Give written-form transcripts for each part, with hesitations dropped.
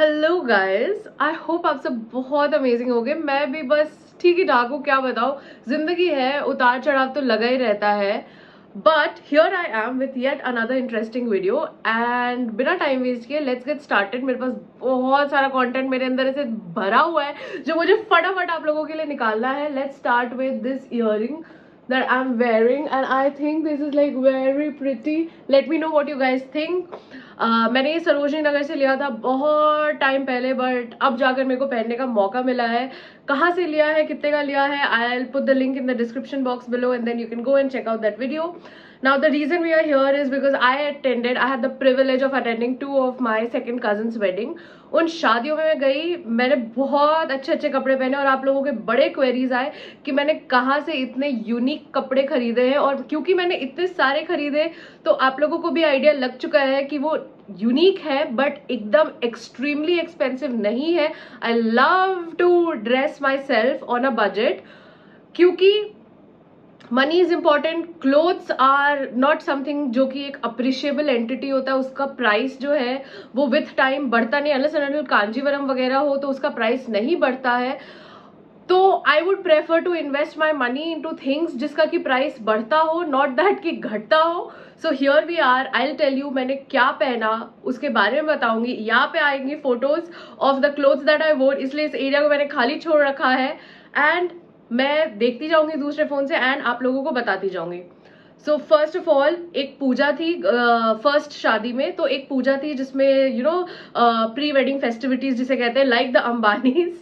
Hello guys, I hope आप सब बहुत अमेजिंग होगे। मैं भी बस ठीक ही ठाक हूँ, क्या बताऊँ। जिंदगी है, उतार चढ़ाव तो लगा ही रहता है। But here I am with yet another interesting video and बिना टाइम वेस्ट किए लेट्स गेट स्टार्टेड। मेरे पास बहुत सारा कंटेंट मेरे अंदर ऐसे भरा हुआ है जो मुझे फटाफट आप लोगों के लिए निकालना है। Let's start with this earring that I'm wearing and I think this is like very pretty. Let me know what you guys think. मैंने ये सरोजनी नगर से लिया था बहुत टाइम पहले, बट अब जाकर मेरे को पहनने का मौका मिला है। कहाँ से लिया है, कितने का लिया है, I will put the link in the description box below and then you can go and check out that video. Now the reason we are here is because I had the privilege of attending two of my second cousin's wedding. उन शादियों में मैं गई, मैंने बहुत अच्छे अच्छे कपड़े पहने और आप लोगों के बड़े क्वेरीज आए कि मैंने कहाँ से इतने यूनिक कपड़े खरीदे हैं। और क्योंकि मैंने इतने सारे खरीदे तो आप लोगों को भी आइडिया लग चुका है कि वो यूनिक है बट एकदम एक्सट्रीमली एक्सपेंसिव नहीं है. I love to dress myself on a budget क्योंकि money is important. Clothes are not something जो कि एक अप्रिशिएबल एंटिटी होता है. उसका प्राइस जो है वो विथ टाइम बढ़ता नहीं, अनलेस अनटिल कांजीवरम वगैरह हो तो उसका प्राइस नहीं बढ़ता है. तो I would prefer to invest my money into things जिसका कि प्राइस बढ़ता हो, नॉट दैट कि घटता हो. So here we are, I will tell you मैंने क्या पहना उसके बारे में बताऊंगी. यहाँ पे आएंगी photos of the clothes that I वोर, इसलिए इस एरिया को मैंने खाली छोड़ रखा है एंड मैं देखती जाऊंगी दूसरे फोन से एंड आप लोगों को बताती जाऊंगी. सो फर्स्ट ऑफ ऑल एक पूजा थी फर्स्ट शादी में. तो एक पूजा थी जिसमें you know pre wedding festivities जिसे कहते हैं, लाइक द अंबानीज.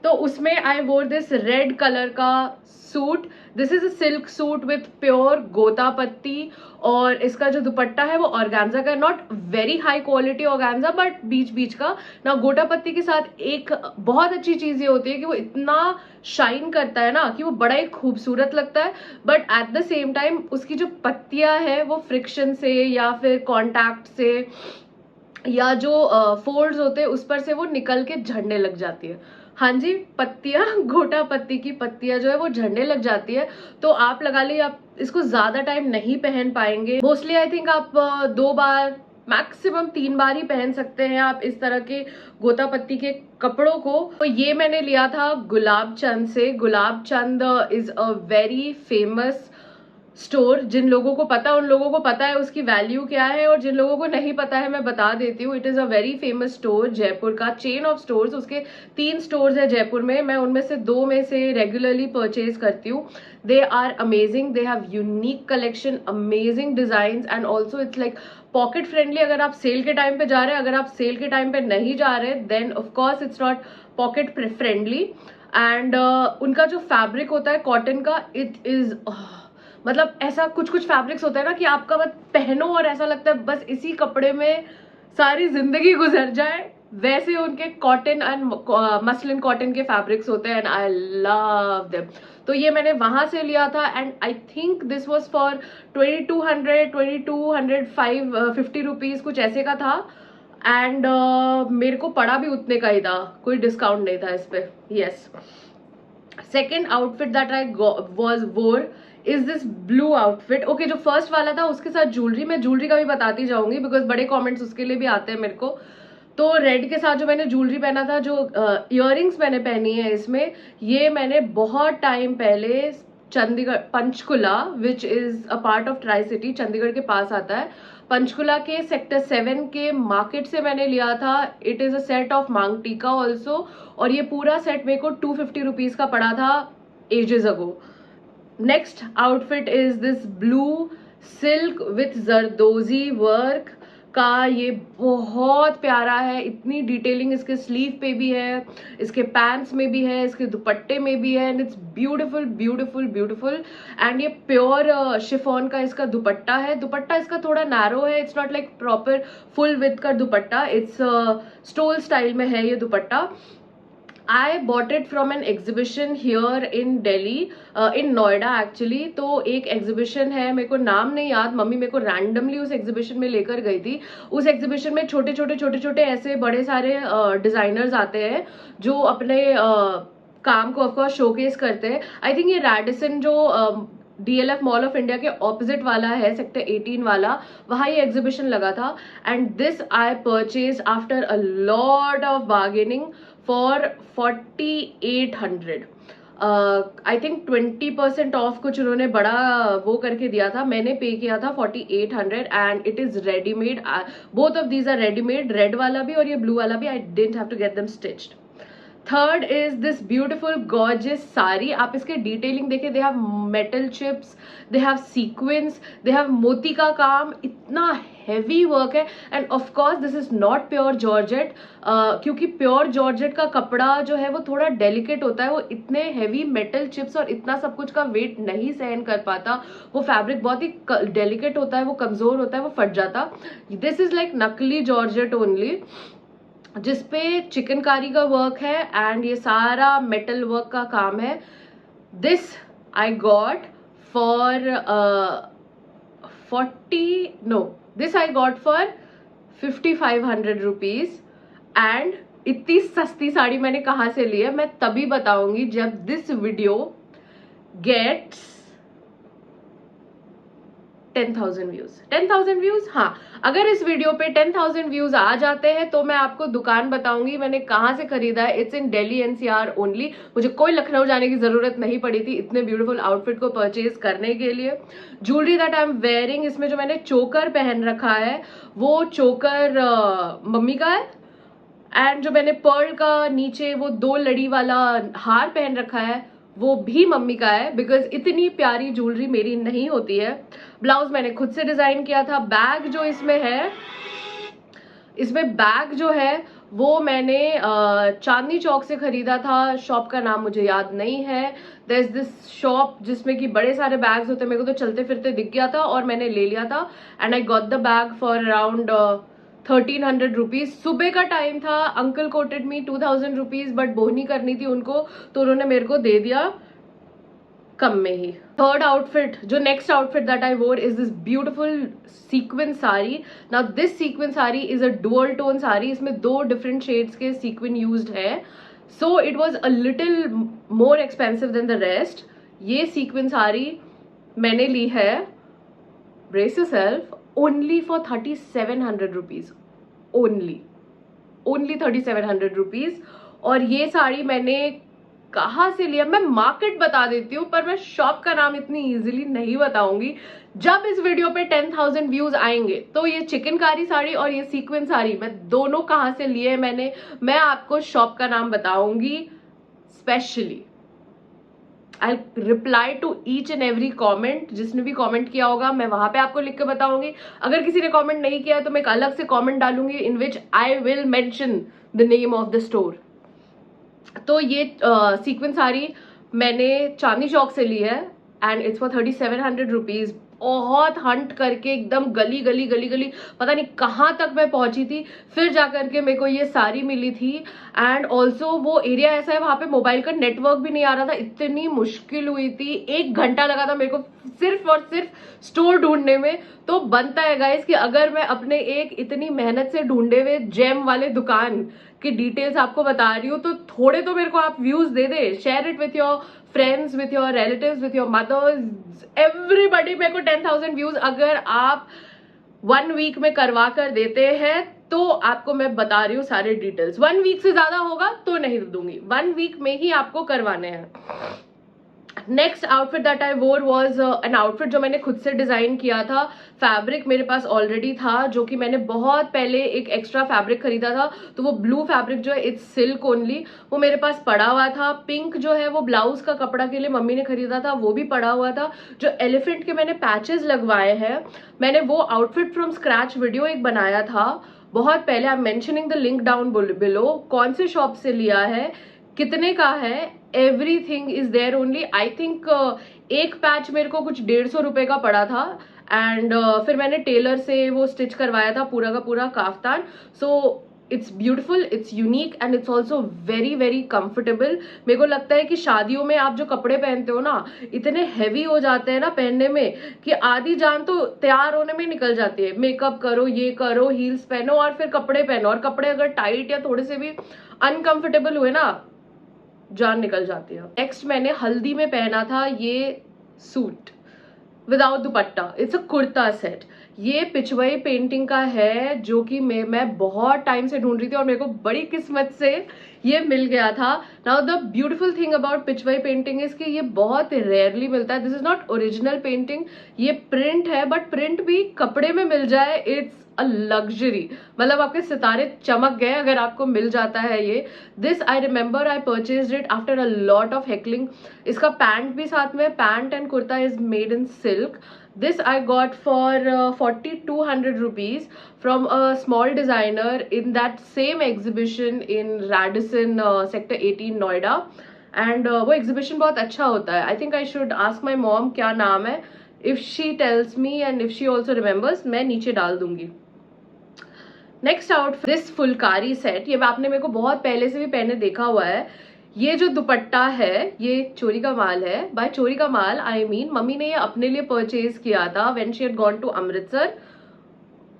तो उसमें आई वोर दिस रेड कलर का suit. This is a silk suit with pure गोता पत्ती और इसका जो दुपट्टा है वो ऑर्गेन्जा का, not very high quality organza but बीच बीच का ना. गोटा पत्ती के साथ एक बहुत अच्छी चीज ये होती है कि वो इतना शाइन करता है ना कि वो बड़ा ही खूबसूरत लगता है. But at the same time उसकी जो पत्तियां है वो फ्रिक्शन से या फिर कॉन्टैक्ट से या जो फोल्ड्स होते हैं उस पर से वो निकल के झड़ने लग जाती है. हाँ जी, पत्तियां गोटा पत्ती की पत्तियां जो है वो झड़ने लग जाती है. तो आप लगा लीजिए आप इसको ज्यादा टाइम नहीं पहन पाएंगे. मोस्टली आई थिंक आप 2 बार मैक्सिमम 3 बार ही पहन सकते हैं आप इस तरह के गोता पत्ती के कपड़ों को. तो ये मैंने लिया था गुलाब चंद से. Gulab Chand is a very famous store. जिन लोगों को पता है उन लोगों को पता है उसकी वैल्यू क्या है और जिन लोगों को नहीं पता है मैं बता देती हूँ. It is a very famous store, Jaipur का चेन ऑफ स्टोर्स. उसके 3 स्टोर्स है जयपुर में. मैं उनमें से 2 में से रेगुलरली परचेज करती हूँ. They are amazing, they have unique collection, amazing design and also it's like pocket friendly. अगर आप सेल के टाइम पे जा रहे हैं, अगर आप सेल के टाइम पे नहीं जा रहे then of course it's not pocket friendly. And उनका जो फैब्रिक होता है कॉटन का, इट इज मतलब ऐसा कुछ कुछ फैब्रिक्स होता है ना कि आपका बस पहनो और ऐसा लगता है बस इसी कपड़े में सारी जिंदगी गुजर जाए. वैसे उनके कॉटन एंड मसलिन कॉटन के फैब्रिक्स होते हैं एंड आई लव देम. तो ये मैंने वहां से लिया था and I think this was for 2250 rupees कुछ ऐसे का था. एंड मेरे को पड़ा भी उतने का ही था, कोई डिस्काउंट नहीं था इस पे. Yes, second outfit that I was wore is this blue outfit. Okay, जो फर्स्ट वाला था उसके साथ ज्वेलरी, मैं ज्वेलरी का भी बताती जाऊंगी बिकॉज बड़े कमेंट्स उसके लिए भी आते हैं मेरे को. तो रेड के साथ जो मैंने ज्वेलरी पहना था, जो इयररिंग्स मैंने पहनी है इसमें, ये मैंने बहुत टाइम पहले Chandigarh Panchkula which is a part of tri city, Chandigarh के पास आता है, पंचकुला के सेक्टर 7 के मार्केट से मैंने लिया था. It is a set of मांग टीका ऑल्सो और ये पूरा सेट मेरे को 250 रुपीज का पड़ा था ages ago. Next outfit is this blue silk with zardozi work का. ये बहुत प्यारा है, इतनी डिटेलिंग इसके स्लीव पे भी है, इसके पैंट्स में भी है, इसके दुपट्टे में भी है and it's beautiful beautiful beautiful. And ये प्योर शिफॉन का इसका दुपट्टा है. दुपट्टा इसका थोड़ा नैरो है, it's not like proper full with का दुपट्टा, इट्स स्टोल स्टाइल में है ये दुपट्टा. I bought it from an exhibition here in Delhi, in Noida actually. तो एक एग्जीबिशन है, मेरे को नाम नहीं याद, मम्मी मेरे को रैंडमली उस एग्जीबिशन में लेकर गई थी. उस एग्जीबिशन में छोटे छोटे ऐसे बड़े सारे डिजाइनर्स आते हैं जो अपने काम को ऑफकोर्स शोकेस करते हैं. आई थिंक ये रैडिसन जो DLF मॉल ऑफ इंडिया के ऑपोजिट वाला है, सेक्टर 18 वाला, वहाँ ये एग्जीबिशन लगा था. And this I purchase after a lot of bargaining for 4800. I think 20% of कुछ उन्होंने बड़ा वो करके दिया था. मैंने पे किया था 4800 and it is readymade. Both of these are readymade, red वाला भी और ये ब्लू वाला भी. I didn't have to get them stitched. Third is this beautiful gorgeous sari. आप इसके डिटेलिंग देखिए, they have metal chips, they have sequins, they have मोती का काम, इतना हैवी वर्क है. And of course this is not pure georgette, क्योंकि pure georgette का कपड़ा जो है वो थोड़ा डेलिकेट होता है. वो इतने हैवी मेटल चिप्स और इतना सब कुछ का वेट नहीं सहन कर पाता. वो फैब्रिक बहुत ही डेलिकेट होता है, वो कमजोर होता है, वो फट जाता. दिस इज लाइक नकली जॉर्जेट ओनली, जिसपे चिकनकारी का वर्क है एंड ये सारा मेटल वर्क का काम है. This I got for 5500 rupees. And इतनी सस्ती साड़ी मैंने कहाँ से ली है मैं तभी बताऊंगी जब this video gets 10,000 views. 10,000 views, हाँ, अगर इस वीडियो पे 10,000 व्यूज आ जाते हैं तो मैं आपको दुकान बताऊंगी मैंने कहाँ से खरीदा है. It's in Delhi NCR only. मुझे कोई लखनऊ जाने की जरूरत नहीं पड़ी थी इतने ब्यूटीफुल आउटफिट को परचेज करने के लिए. Jewellery that I am wearing, इसमें जो मैंने चोकर पहन रखा है वो चोकर मम्मी का है. एंड जो मैंने पर्ल का नीचे वो 2 लड़ी वाला हार पहन रखा है वो भी मम्मी का है, बिकॉज इतनी प्यारी ज्वेलरी मेरी नहीं होती है. ब्लाउज मैंने खुद से डिजाइन किया था. बैग जो इसमें है, इसमें बैग जो है वो मैंने चांदनी चौक से खरीदा था. शॉप का नाम मुझे याद नहीं है. देयर इज दिस शॉप जिसमें कि बड़े सारे बैग्स होते हैं. मेरे को तो चलते फिरते दिख गया था और मैंने ले लिया था. And I got the bag for around 1300 rupees. सुबह का टाइम था. Uncle quoted me 2000 rupees, but बोहनी करनी थी उनको तो उन्होंने मेरे को दे दिया कम में ही. थर्ड आउटफिट, जो नेक्स्ट आउटफिट दैट आई वोर is this beautiful sequence sari. Now this sequence sari is a dual tone sari. इसमें 2 डिफरेंट शेड्स के सीक्वेंस यूज्ड है. So it was a little more expensive than the rest. ये सीक्वेंस साड़ी मैंने ली है, brace yourself, only for 3700 rupees. Only 3700 rupees. और ये साड़ी मैंने कहाँ से लिया मैं मार्केट बता देती हूँ, पर मैं शॉप का नाम इतनी इजीली नहीं बताऊंगी. जब इस वीडियो पे 10,000 व्यूज आएंगे तो ये चिकनकारी साड़ी और ये सीक्वेंस साड़ी मैं दोनों कहाँ से लिए मैंने, मैं आपको शॉप का नाम बताऊंगी. Specially I reply to each and every comment. जिसने भी कॉमेंट किया होगा मैं वहां पे आपको लिख के बताऊंगी. अगर किसी ने कॉमेंट नहीं किया है तो मैं एक अलग से कॉमेंट डालूंगी in which I will mention the name of the store. तो ये सीक्वेंस साड़ी मैंने चांदनी चौक से ली है एंड इट्स फॉर 3700 रुपीज. बहुत हंट करके एकदम गली गली गली गली पता नहीं कहाँ तक मैं पहुंची थी, फिर जाकर के मेरे को ये साड़ी मिली थी. एंड ऑल्सो वो एरिया ऐसा है वहां पे मोबाइल का नेटवर्क भी नहीं आ रहा था. इतनी मुश्किल हुई थी, 1 घंटा लगा था मेरे को सिर्फ और सिर्फ स्टोर ढूंढने में. तो बनता है गाइस कि अगर मैं अपने एक इतनी मेहनत से ढूंढे हुए जेम वाले दुकान की डिटेल्स आपको बता रही हूँ तो थोड़े तो मेरे को आप व्यूज दे दे. Share it with your friends, with your relatives, with your mothers, everybody. मेरे को 10,000 व्यूज अगर आप 1 वीक में करवा कर देते हैं तो आपको मैं बता रही हूँ सारे डिटेल्स. 1 वीक से ज्यादा होगा तो नहीं दूंगी, 1 वीक में ही आपको करवाने हैं. नेक्स्ट आउटफिट दैट आई वोर वॉज एन आउटफिट जो मैंने खुद से डिजाइन किया था. फैब्रिक मेरे पास ऑलरेडी था जो कि मैंने बहुत पहले एक एक्स्ट्रा फैब्रिक खरीदा था. तो वो ब्लू फैब्रिक जो है इट्स सिल्क ओनली, वो मेरे पास पड़ा हुआ था. पिंक जो है वो ब्लाउज का कपड़ा के लिए मम्मी ने खरीदा था, वो भी पड़ा हुआ था. जो एलिफेंट के मैंने पैचेस लगवाए हैं, मैंने वो आउटफिट फ्रॉम स्क्रैच वीडियो एक बनाया था बहुत पहले. I am mentioning the link down below. कौन से शॉप से लिया है, कितने का है, everything is there only. I think एक पैच मेरे को कुछ 150 रुपए का पड़ा था. एंड फिर मैंने टेलर से वो स्टिच करवाया था पूरा का पूरा kaftan. So it's beautiful, it's unique and it's also very very comfortable. मेरे को लगता है कि शादियों में आप जो कपड़े पहनते हो ना, इतने हैवी हो जाते हैं ना पहनने में कि आधी जान तो तैयार होने में निकल जाती है. मेकअप करो, ये करो, हील्स पहनो और फिर कपड़े पहनो, और कपड़े अगर टाइट या थोड़े से भी अनकंफर्टेबल हुए ना, जान निकल जाती है. नेक्स्ट मैंने हल्दी में पहना था ये suit. Without dupatta, it's a kurta set. ये पिचवई पेंटिंग का है, जो कि मैं बहुत टाइम से ढूंढ रही थी और मेरे को बड़ी किस्मत से ये मिल गया था। Now the beautiful thing about Pichwai painting is कि ये बहुत रेयरली मिलता है। This is not original painting, ये प्रिंट है, बट प्रिंट भी कपड़े में मिल जाए, इट्स अ लग्जरी। मतलब आपके सितारे चमक गए अगर आपको मिल जाता है ये। This I remember I purchase it after a lot of heckling. इसका पैंट भी साथ में, pant and kurta is made in silk. This I got for 4,200 rupees from a small designer in that same exhibition in Radisson sector 18 Noida. And वो exhibition बहुत अच्छा होता है। I think I should ask my mom क्या नाम है। If she tells me and if she also remembers, मैं नीचे डाल दूंगी। Next outfit, this Phulkari set, ये आपने मेरे को बहुत पहले से भी पहने देखा हुआ है। ये जो दुपट्टा है ये चोरी का माल है। बाय चोरी का माल आई मीन मम्मी ने ये अपने लिए परचेज किया था when she had gone to Amritsar.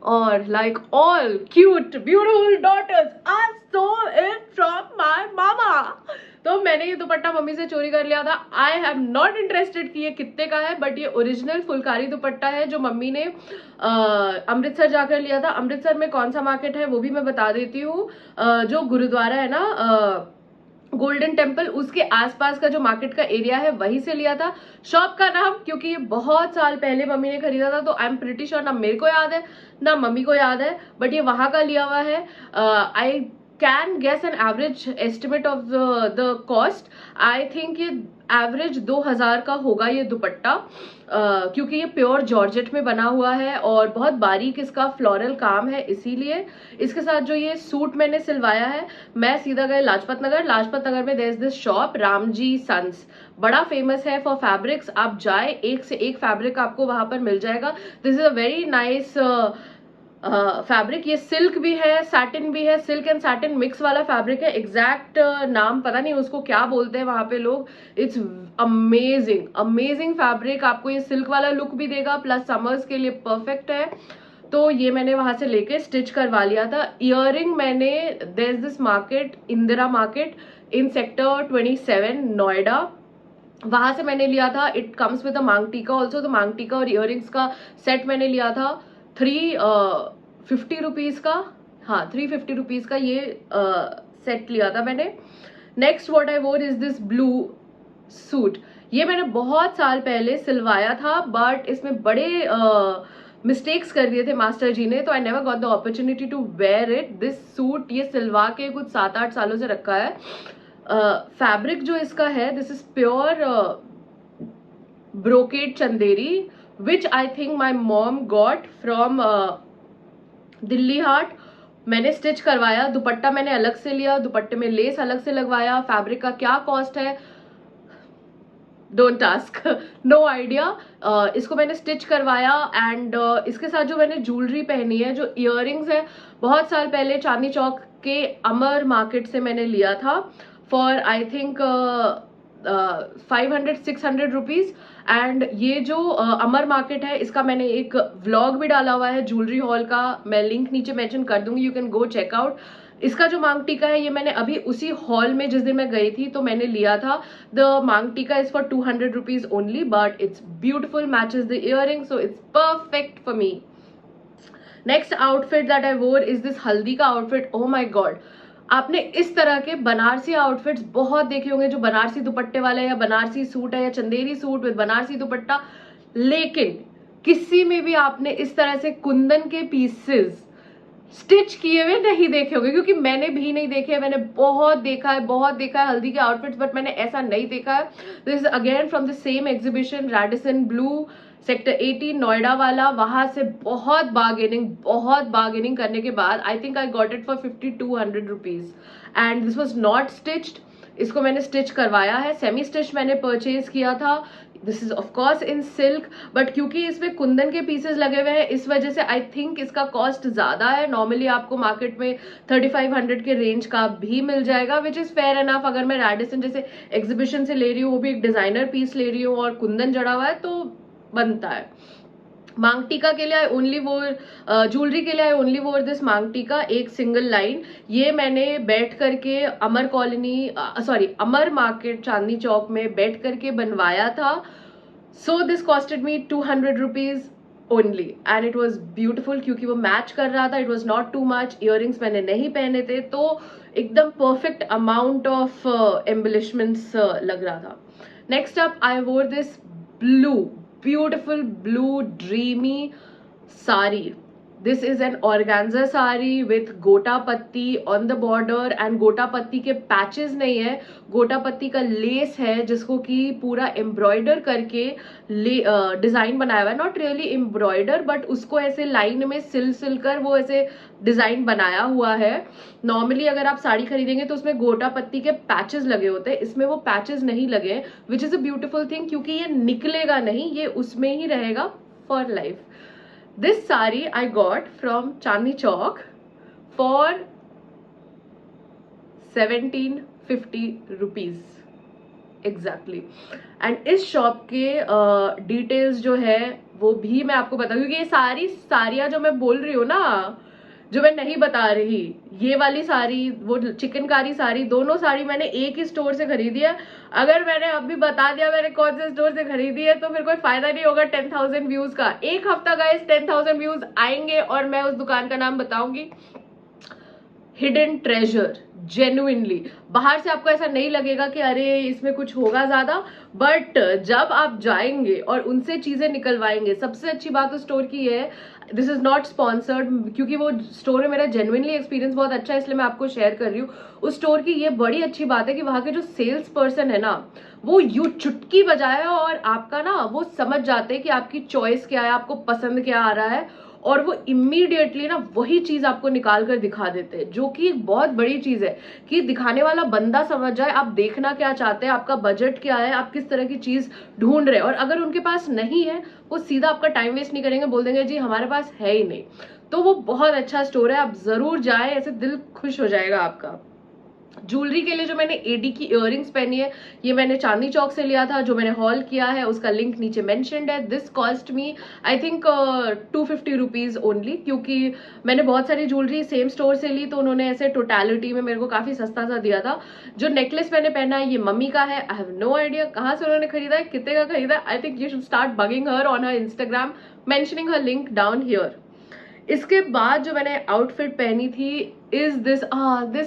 और like all cute beautiful daughters I saw it from my मामा। तो मैंने ये दुपट्टा मम्मी से चोरी कर लिया था। आई एम नॉट इंटरेस्टेड कि ये कितने का है, बट ये ओरिजिनल फुलकारी दुपट्टा है जो मम्मी ने अमृतसर जाकर लिया था। अमृतसर में कौन सा मार्केट है वो भी मैं बता देती हूँ। जो गुरुद्वारा है ना गोल्डन टेम्पल, उसके आसपास का जो मार्केट का एरिया है वहीं से लिया था। शॉप का नाम, क्योंकि ये बहुत साल पहले मम्मी ने खरीदा था, तो आई एम प्रिटी श्योर ना मेरे को याद है ना मम्मी को याद है, बट ये वहां का लिया हुआ है। I can guess an average estimate of the cost. I think ये एवरेज 2000 का होगा ये दुपट्टा, क्योंकि ये प्योर जॉर्जेट में बना हुआ है और बहुत बारीक इसका फ्लोरल काम है, इसीलिए। इसके साथ जो ये सूट मैंने सिलवाया है, मैं सीधा गए लाजपत नगर में there is this shop Ramji sons, बड़ा फेमस है फॉर फैब्रिक्स। आप जाए, एक से एक फैब्रिक आपको वहां पर मिल जाएगा। This is a very nice fabric. ये सिल्क भी है, सैटिन भी है, सिल्क एंड सैटिन मिक्स वाला फैब्रिक है। एग्जैक्ट नाम पता नहीं उसको क्या बोलते हैं वहां पे लोग। इट्स अमेजिंग अमेजिंग फैब्रिक, आपको ये सिल्क वाला लुक भी देगा, प्लस समर्स के लिए परफेक्ट है। तो ये मैंने वहां से लेके स्टिच करवा लिया था। इयररिंग मैंने, there is this market Indira market in sector 27 Noida, वहां से मैंने लिया था। इट कम्स विद अ मांग टीका ऑल्सो। तो मांग टीका और इयररिंग्स का सेट मैंने लिया था 350 रुपीज का। हाँ, 350 रुपीज का ये सेट लिया था मैंने। नेक्स्ट व्हाट आई वोर इज दिस ब्लू सूट। ये मैंने बहुत साल पहले सिलवाया था, बट इसमें बड़े मिस्टेक्स कर दिए थे मास्टर जी ने, तो I never got the opportunity to wear it. This suit ये सिलवा के कुछ 7-8 सालों से रखा है। फैब्रिक जो इसका है, this is pure brocade Chanderi, which I think my mom got from Delhi Haat. मैंने स्टिच करवाया, दुपट्टा मैंने अलग से लिया, दुपट्टे में लेस अलग से लगवाया। फैब्रिक का क्या कॉस्ट है, डोंट आस्क, नो आइडिया। इसको मैंने स्टिच करवाया एंड इसके साथ जो मैंने ज्वेलरी पहनी है, जो इयररिंग्स है, बहुत साल पहले चांदनी चौक के अमर मार्केट से मैंने लिया था for I think 500-600 rupees. And ये जो अमर मार्केट है, इसका मैंने एक व्लॉग भी डाला हुआ है ज्वेलरी हॉल का, मैं लिंक नीचे मेंशन कर दूंगी, you can go check out. इसका जो मांग टीका है, ये मैंने अभी उसी हॉल में जिस दिन मैं गई थी तो मैंने लिया था। द मांग टीका is for 200 rupees only, but it's beautiful, matches the earring, so it's perfect for me. Next outfit that आई वोर इज दिस हल्दी का आउटफिट। ओह माय गॉड, आपने इस तरह के बनारसी आउटफिट्स बहुत देखे होंगे, जो बनारसी दुपट्टे वाले, या बनारसी सूट है या चंदेरी सूट विद बनारसी दुपट्टा, लेकिन किसी में भी आपने इस तरह से कुंदन के पीसेस स्टिच किए हुए नहीं देखे होंगे, क्योंकि मैंने भी नहीं देखे। मैंने बहुत देखा है हल्दी के आउटफिट्स, बट मैंने ऐसा नहीं देखा है। This is again from the same exhibition, Radisson Blu sector 18 Noida वाला। वहां से बहुत बार्गेनिंग करने के बाद I think I got it for 5200 rupees and this was not stitched. इसको मैंने स्टिच करवाया है, सेमी स्टिच मैंने परचेज किया था। This is of course in silk, but क्योंकि इसमें कुंदन के पीसेस लगे हुए हैं, इस वजह से आई थिंक इसका कॉस्ट ज्यादा है। नॉर्मली आपको मार्केट में 3500 के रेंज का भी मिल जाएगा, विच इज फेयर एनफ। अगर मैं रेडिसन जैसे एग्जीबिशन से ले रही हूँ, वो भी एक डिजाइनर पीस ले रही हूँ और कुंदन जड़ा हुआ है, तो बनता है। मांग टीका के लिए आई ओनली वोर, ज्वेलरी के लिए आई ओनली वोर दिस मांग टीका, एक सिंगल लाइन। ये मैंने बैठ करके अमर कॉलोनी, सॉरी अमर मार्केट चांदनी चौक में बैठ करके बनवाया था। So this costed me 200 rupees only and it was beautiful क्योंकि वो मैच कर रहा था. It was not too much. Earrings मैंने नहीं पहने थे तो एकदम परफेक्ट अमाउंट ऑफ एम्बलिशमेंट्स लग रहा था. नेक्स्ट अप आई वोर this blue, beautiful blue dreamy sari. This is an organza sari with गोटा पत्ती ऑन द बॉर्डर एंड गोटा पत्ती के पैचेस नहीं है, गोटा पत्ती का लेस है जिसको कि पूरा एम्ब्रॉयडर करके डिजाइन बनाया हुआ है. नॉट रियली एम्ब्रॉयडर बट उसको ऐसे लाइन में सिल सिल कर वो ऐसे डिजाइन बनाया हुआ है. नॉर्मली अगर आप साड़ी खरीदेंगे तो उसमें गोटा पत्ती के पैचेस लगे होते हैं, इसमें वो पैचेस नहीं लगे, which is a beautiful thing क्योंकि ये निकलेगा नहीं, ये उसमें ही रहेगा for life. This sari I got from Chandni Chowk for 1750 rupees exactly. And इस शॉप के डिटेल्स जो है वो भी मैं आपको बताऊँ क्योंकि ये सारी साड़ियाँ जो मैं बोल रही हूँ ना, जो मैं नहीं बता रही, ये वाली साड़ी, वो चिकनकारी साड़ी, दोनों साड़ी मैंने एक ही स्टोर से खरीदी है. अगर मैंने अभी बता दिया मैंने कौन से स्टोर से खरीदी है तो फिर कोई फायदा नहीं होगा 10,000 व्यूज का. एक हफ्ता गाइस 10,000 व्यूज आएंगे और मैं उस दुकान का नाम बताऊंगी. हिडन ट्रेजर, जेन्युइनली बाहर से आपको ऐसा नहीं लगेगा कि अरे इसमें कुछ होगा ज्यादा, बट जब आप जाएंगे और उनसे चीजें निकलवाएंगे. सबसे अच्छी बात उस स्टोर की है, दिस इज नॉट स्पॉन्सर्ड क्योंकि वो स्टोर में मेरा जेन्युइनली एक्सपीरियंस बहुत अच्छा है इसलिए मैं आपको शेयर कर रही हूँ. उस स्टोर की ये बड़ी अच्छी बात है कि वहां के जो सेल्स पर्सन है ना वो यू चुटकी बजाए और आपका ना वो समझ जाते हैं कि आपकी चॉइस क्या है, आपको पसंद क्या आ रहा है और वो इमीडिएटली ना वही चीज आपको निकाल कर दिखा देते हैं, जो कि एक बहुत बड़ी चीज है कि दिखाने वाला बंदा समझ जाए आप देखना क्या चाहते हैं, आपका बजट क्या है, आप किस तरह की चीज ढूंढ रहे हैं. और अगर उनके पास नहीं है वो सीधा आपका टाइम वेस्ट नहीं करेंगे, बोल देंगे जी हमारे पास है ही नहीं. तो वो बहुत अच्छा स्टोर है, आप जरूर जाए, ऐसे दिल खुश हो जाएगा आपका. ज्वेलरी के लिए जो मैंने एडी की इयररिंग्स पहनी है ये मैंने चांदनी चौक से लिया था, जो मैंने हॉल किया है उसका लिंक नीचे मेंशन्ड है. This cost me I think 250 rupees only क्योंकि मैंने बहुत सारी ज्वेलरी सेम स्टोर से ली तो उन्होंने ऐसे टोटलिटी में मेरे को काफी सस्ता सा दिया था. जो नेकलेस मैंने पहना है ये मम्मी का है. आई हैव नो आइडिया कहाँ से उन्होंने खरीदा है, कितने का खरीदा है. I think you should start bugging her on her Instagram, mentioning her link down here. इसके बाद जो मैंने आउटफिट पहनी थी is this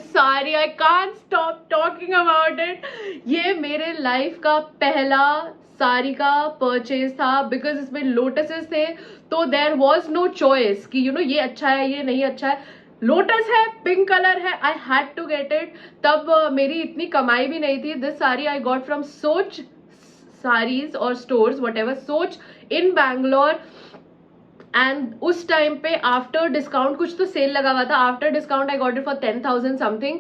sari. I can't stop talking about it. ये मेरे लाइफ का पहला साड़ी का परचेज था बिकॉज इसमें लोटसेस थे तो देयर वॉज नो चॉइस कि यू नो ये अच्छा है ये नहीं अच्छा है. लोटस है, पिंक कलर है, I had to get it. तब मेरी इतनी कमाई भी नहीं थी. This sari I got from Soch saris और stores whatever, Soch in Bangalore. And उस टाइम पे आफ्टर डिस्काउंट कुछ तो सेल लगा हुआ था, after discount I got it for 10,000 something.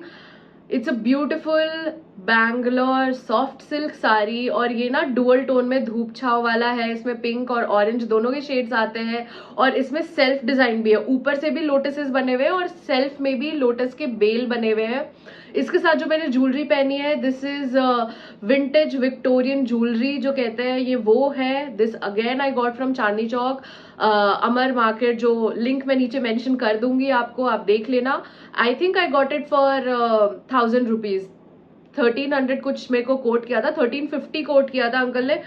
It's a beautiful Bangalore soft silk sari और ये ना डुअल टोन में धूप छाव वाला है. इसमें पिंक और ऑरेंज दोनों के शेड्स आते हैं और इसमें सेल्फ डिजाइन भी है, ऊपर से भी लोटसेस बने हुए हैं और सेल्फ में भी लोटस के बेल बने हुए हैं. इसके साथ जो मैंने ज्वेलरी पहनी है this is vintage Victorian jewellery जो कहते हैं, ये वो है. This again I got from Chandni Chowk Amar market, जो लिंक मैं नीचे मेंशन कर दूंगी आपको, आप देख लेना. I think I got it for 1,000 rupees. 1300 कुछ मेरे को कोट किया था, 1350 कोट किया था अंकल ने.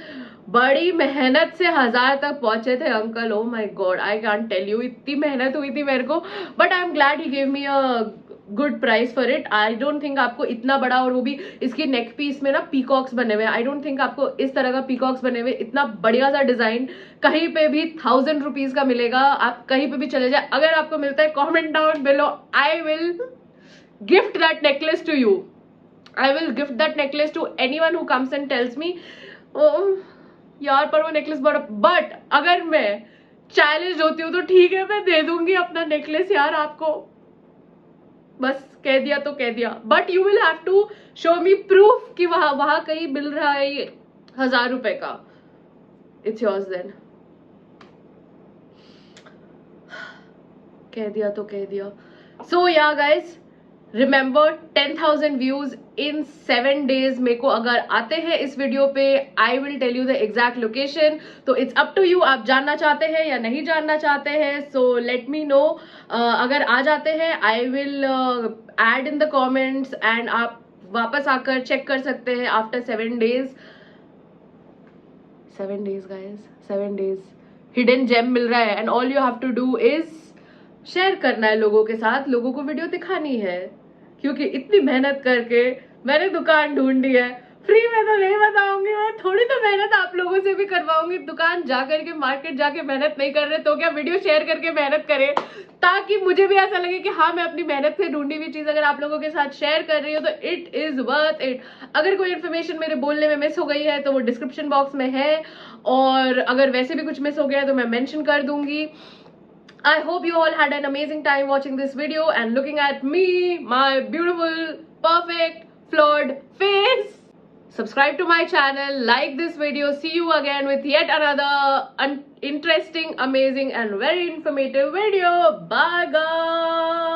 बड़ी मेहनत से 1000 तक पहुंचे थे uncle. Oh my god, I can't tell you, इतनी मेहनत हुई थी मेरे को, but I am glad he give me a good price for it. I don't think आपको इतना बड़ा, और वो भी इसकी नेक पीस में ना पीकॉक्स बने हुए हैं. आई डोंट थिंक आपको इस तरह का पीकॉक्स बने हुए इतना बढ़िया सा डिजाइन कहीं पे भी 1,000 रुपीज का मिलेगा. आप कहीं पे भी चले जाए, अगर आपको मिलता है comment down below, I will gift that necklace to you. I will gift that necklace to anyone who comes and tells me यार पर वो नेकलेस बड़ा, बट अगर मैं चैलेंज होती हूँ तो ठीक है मैं दे दूंगी अपना नेकलेस यार आपको. बस कह दिया तो कह दिया, but you will have to show me proof कि वहां कहीं मिल रहा है ये 1,000 रुपए का. It's yours then. कह दिया तो कह दिया. So yeah guys, remember 10,000 views in 7 days मेरे को अगर आते हैं इस वीडियो पे, I will tell you the exact location. तो इट्स अप टू यू, आप जानना चाहते हैं या नहीं जानना चाहते हैं. So let me know. अगर आ जाते हैं I will add in the comments and आप वापस आकर चेक कर सकते हैं after 7 days. 7 days guys, 7 days hidden gem मिल रहा है, and all you have to do is share करना है लोगों के साथ, लोगों को वीडियो दिखानी है, क्योंकि इतनी मेहनत करके मैंने दुकान ढूंढी है। फ्री में तो नहीं बताऊंगी, मैं थोड़ी तो मेहनत आप लोगों से भी करवाऊंगी। दुकान जा करके, मार्केट जाके मेहनत नहीं कर रहे तो क्या वीडियो शेयर करके मेहनत करें, ताकि मुझे भी ऐसा लगे कि हाँ मैं अपनी मेहनत से ढूंढी हुई चीज अगर आप लोगों के साथ शेयर कर रही हूँ तो इट इज वर्थ इट। अगर कोई इन्फॉर्मेशन मेरे बोलने में मिस हो गई है तो वो डिस्क्रिप्शन बॉक्स में है, और अगर वैसे भी कुछ मिस हो गया है तो मैं मेंशन कर दूंगी। I hope you all had an amazing time watching this video and looking at me, my beautiful, perfect, flawed face. Subscribe to my channel, like this video. See you again with yet another interesting, amazing and very informative video. Bye guys.